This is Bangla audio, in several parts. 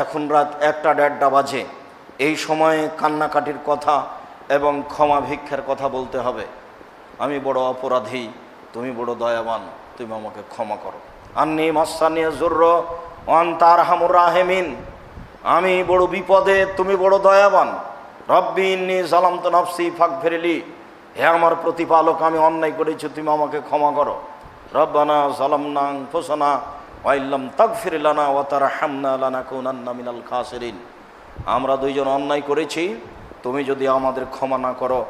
এখন রাত 1টা-1:30 বাজে। এই সময়ে কান্নাকাটির কথা এবং ক্ষমা ভিক্ষার কথা বলতে হবে। আমি বড় অপরাধী, তুমি বড় দয়াবান, তুমি আমাকে ক্ষমা করো। আন্নি মাসানিয়া জুরর ওয়া আনতা আরহামুর রাহিমিন, আমি বড় বিপদে, তুমি বড় দয়াবান। রব্বি ইন্নী যালামতু নাফসি ফাগফিরলি, হে আমার প্রতিপালক, আমি অন্যায় করেছি, তুমি আমাকে ক্ষমা করো। রব্বানা যালামনা আনফুসানা ওয়া ইল্লাম তাগফির লানা ওয়া তারহামনা লানাকুনান্না মিনাল খাসিরিন, আমরা দুইজন অন্যায় করেছি, তুমি যদি আমাদের ক্ষমা না করো,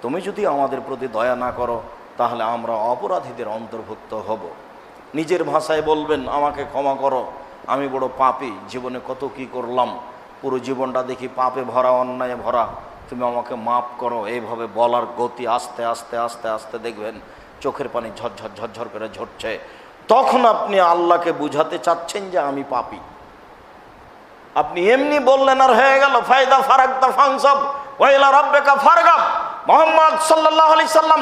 তুমি যদি আমাদের প্রতি দয়া না করো, তাহলে আমরা অপরাধীদের অন্তর্ভুক্ত হব। নিজের ভাষায় বলবেন, আমাকে ক্ষমা করো, আমি বড় পাপী, জীবনে কত কি করলাম, পুরো জীবনটা দেখি পাপে ভরা, অন্যায় ভরা, তুমি আমাকে মাফ করো। এইভাবে বলার গতি আস্তে আস্তে আস্তে আস্তে দেখবেন চোখের পানি ঝরঝর ঝরঝর করে ঝরছে। তখন আপনি আল্লাহকে বুঝাতে চাচ্ছেন যে আমি পাপী। আপনি এমনি বললেন আর হয়ে গেল। ফায়দা ফারাগতা ফানসাব ওয়া ইলা রাব্বিকা ফারগাব। মুহাম্মদ সাল্লাল্লাহু আলাইহি সাল্লাম,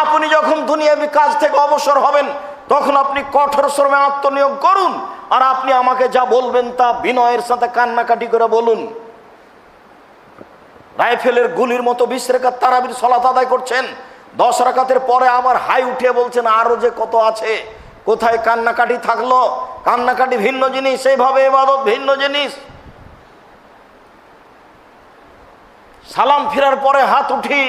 আপনি যখন দুনিয়াবি কাজ থেকে অবসর হবেন, তখন আপনি কঠোর শ্রমে আত্মনিয়োগ করুন, আর আপনি আমাকে যা বলবেন তা বিনয়ের সাথে কান্নাকাটি করে বলুন। রাইফেলের গুলির মতো 20 রাকাত তারাবির সালাত আদায় করছেন, 10 রাকাতের পরে আবার হাই উঠিয়ে বলছেন আরো যে কত আছে। কোথায় কান্নাকাটি থাকলো? কান্নাকাটি ভিন্ন জিনিস, সেইভাবে ইবাদত ভিন্ন জিনিস। সালাম ফিরার পরে হাত উঠি,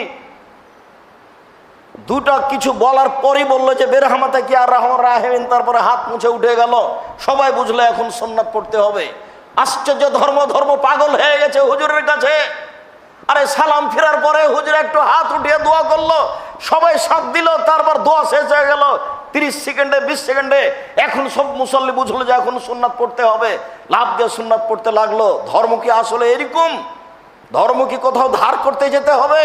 দুটা কিছু বলার পরই বললো যে বেরহামাতা কি আর রাহমান রাহিমিন, তারপরে হাত মুছে উঠে গেল। সবাই বুঝলো এখন সুন্নাত পড়তে হবে। আশ্চর্য, ধর্ম পাগল হয়ে গেছে হুজুরের কাছে। আরে সালাম ফেরার পরে হুজুর একটু হাত উঠিয়ে দোয়া করলো, সবাই সাথ দিল, তারপর দোয়া শেষ হয়ে গেল 30 সেকেন্ডে 20 সেকেন্ডে। এখন সব মুসল্লি বুঝলো যে এখন সুন্নাত পড়তে হবে, লাভ দিয়ে সুন্নাত পড়তে লাগলো। ধর্ম কি আসলে এরকম? ধর্ম কি কোথাও ধার করতে যেতে হবে?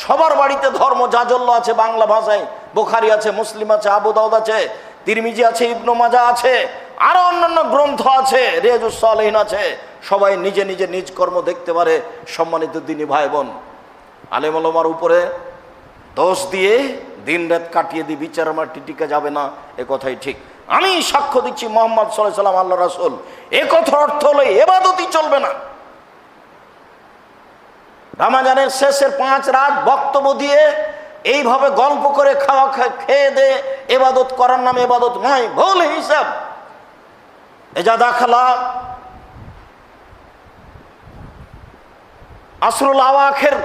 সবার বাড়িতে ধর্ম জাজল্য আছে, বাংলা ভাষায় বুখারী আছে, মুসলিম আছে, আবু দাউদ আছে, তিরমিজি আছে, ইবনে মাজাহ আছে, আরো অন্যান্য গ্রন্থ আছে, রিয়াজুস সালিহিন আছে। সবাই নিজে নিজে নিজ কর্ম দেখতে পারে। সম্মানিত দিনী ভাই বোন, আলেম ওলামার উপরে দোষ দিয়ে দিন রাত কাটিয়ে দিয়ে বিচার আমার টিকে যাবে না, এ কথাই ঠিক। আমি সাক্ষ্য দিচ্ছি মুহাম্মদ সাল্লাল্লাহু আলাইহি ওয়াসাল্লাম আল্লাহ রাসূল। এ কথার অর্থ হলো ইবাদতই চলবে না। রমজানের শেষের 5 রাত বক্তব্য দিয়ে এইভাবে গল্প করে খাওয়া খেয়ে দে ইবাদত করার নামে ইবাদত নয়, ভুল হিসাব। এজা দাখালা আসরুল আওয়াখির,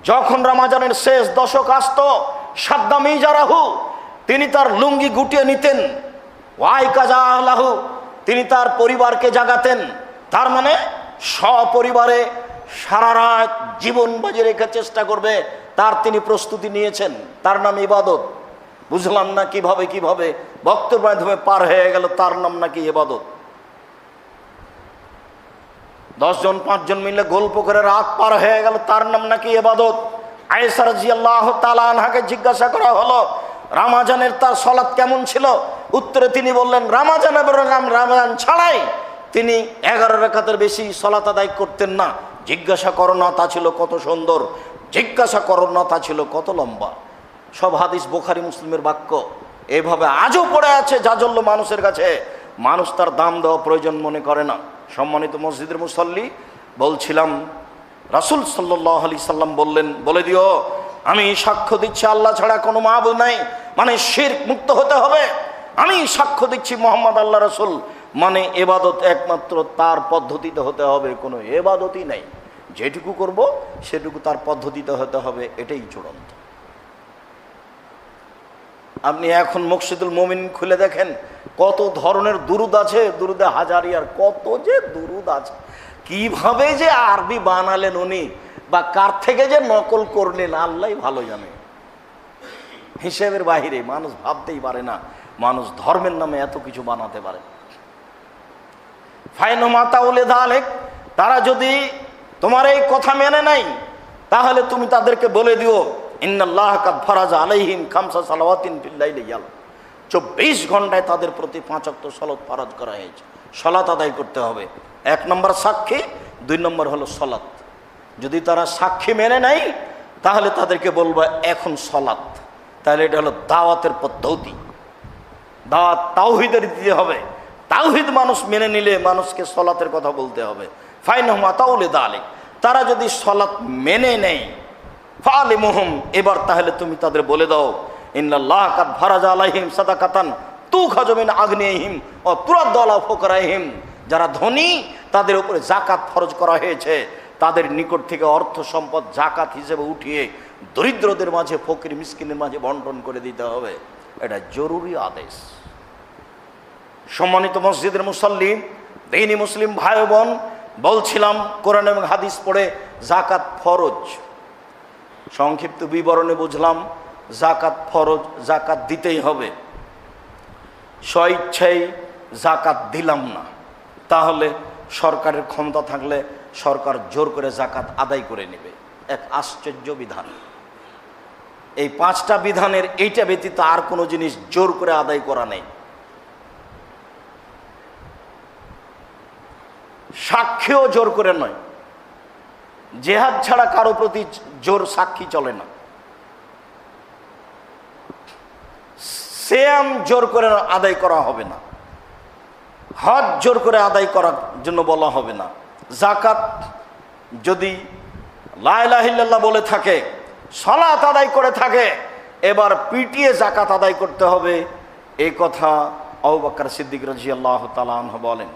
যখন রমজানের শেষ দশক আসতো, সাদ্দাম ইজারাহু, তিনি তার লুঙ্গি গুটিয়ে নিতেন। ওয়াই কাজা আহলাহু, তিনি তার পরিবারকে জাগাতেন। তার মানে সপরিবারে সারা রাত জীবন বাজি রেখে চেষ্টা করবে, তার তিনি প্রস্তুতি নিয়েছেন। তার নাম ইবাদত। বুঝলাম না কিভাবে বক্তব্যের মাধ্যমে পার হয়ে গেল, তার নাম নাকি ইবাদত। 10 জন 5 জন মিলে গল্প করে রাত পার হয়ে গেল, তার নাম নাকি ইবাদত। আয়েশা রাদিয়াল্লাহু তাআলা আনহাকে জিজ্ঞাসা করা হলো রমজানের তার সালাত কেমন ছিল। উত্তরে তিনি বললেন রমজান এবং রমজান ছাড়াই তিনি 11 রাকাতের বেশি সালাত আদায় করতেন না। জিজ্ঞাসা করো না তা ছিল কত সুন্দর, জিজ্ঞাসা করো না তা ছিল কত লম্বা। সব হাদিস বুখারী মুসলিমের বাক্য। এইভাবে আজও পড়ে আছে জাজল্য মানুষের কাছে, মানুষ তার দাম দেওয়া প্রয়োজন মনে করে না। সম্মানিত মসজিদের মুসল্লি, বলছিলাম রাসূল সাল্লাল্লাহু আলাইহি সাল্লাম বললেন, বলে দিও আমি সাক্ষ্য দিচ্ছি আল্লাহ ছাড়া কোনো মাবুদ নাই, মানে শিরক মুক্ত হতে হবে। আমি সাক্ষ্য দিচ্ছি মুহাম্মদ আল্লাহ রাসূল, মানে ইবাদত একমাত্র তার পদ্ধতিতে হতে হবে, কোনো ইবাদতই নাই। যেটুকু করব সেটুকু তার পদ্ধতিতে হতে হবে, এটাই চূড়ান্ত। আপনি এখন মকসিদুল মুমিন খুলে দেখেন কত ধরনের দুরুদ আছে, দুরুদে হাজারিয়ার কত যে দুরুদ আছে। কিভাবে যে আরবি বানালেন উনি, বা কার থেকে যে নকল করলেন আল্লাহই ভালো জানে। হিসেবের বাহিরে মানুষ ভাবতেই পারে না মানুষ ধর্মের নামে এত কিছু বানাতে পারে। ফাইনু মাতাউলে দালেক, তারা যদি তোমার এই কথা মেনে নাই, তাহলে তুমি তাদেরকে বলে দিও ইন্নাল্লাহ কাদ ফারাজা আলাইহিম খামসা সালাওয়াতিন ফিল লাইলি ইয়াল, 24 ঘন্টায় তাদের প্রতি 5 ওয়াক্ত সালাত ফরজ করা হয়েছে। সালাত আদায় করতে হবে। 1 নম্বর সাক্ষী, 2 নম্বর হলো সালাত। যদি তারা সাক্ষী মেনে নাই, তাহলে তাদেরকে বলবো এখন সালাত। তাহলে এটা হলো দাওয়াতের পদ্ধতি। দাওয়াত তাওহীদের দিতে হবে, তাওহীদ মানুষ মেনে নিলে মানুষকে সলাতের কথা বলতে হবে। ফাইনহুম আতাউলে দালিক, তারা যদি সলাত মেনে নেয়, ফালিমুহুম, এবার তাহলে তুমি তাদের বলে দাও, ইন্নাল্লাহ কাদ ফারাজা আলাইহিম সাদাকাতান তুখাযু মিন আগনিহিম ওয়া তুরাদ্দু আলা ফুকারাইহিম, যারা ধনী তাদের উপরে যাকাত ফরজ করা হয়েছে, তাদের নিকট থেকে অর্থ সম্পদ যাকাত হিসেবে উঠিয়ে দরিদ্রদের মাঝে, ফকির মিসকিনের মাঝে বন্টন করে দিতে হবে। এটা জরুরি আদেশ। সম্মানিত মসজিদের মুসল্লি, দ্বীনি মুসলিম ভাই বোন, বলছিলাম কোরআন এবং হাদিস পড়ে যাকাত ফরজ। সংক্ষিপ্ত বিবরণে বুঝলাম যাকাত ফরজ, যাকাত দিতেই হবে। স্বইচ্ছায় যাকাত দিলাম না, তাহলে সরকারের ক্ষমতা থাকলে সরকার জোর করে যাকাত আদায় করে নেবে। এক আশ্চর্য বিধান। এই 5টা বিধানের এইটা ব্যতীত আর কোনো জিনিস জোর করে আদায় করা নেই। সাক্ষীও জোর করে নয়, জেহাদ ছাড়া কারো প্রতি জোর সাক্ষী চলে না। সিয়াম জোর করে আদায় করা হবে না, হজ জোর করে আদায় করার জন্য বলা হবে না। যাকাত যদি লা ইলাহা ইল্লাল্লাহ বলে থাকে, সালাত আদায় করে থাকে, এবার পিটিয়ে যাকাত আদায় করতে হবে, এই কথা আবু বকর সিদ্দিক রাদিয়াল্লাহু তাআলা আনহু বলেন।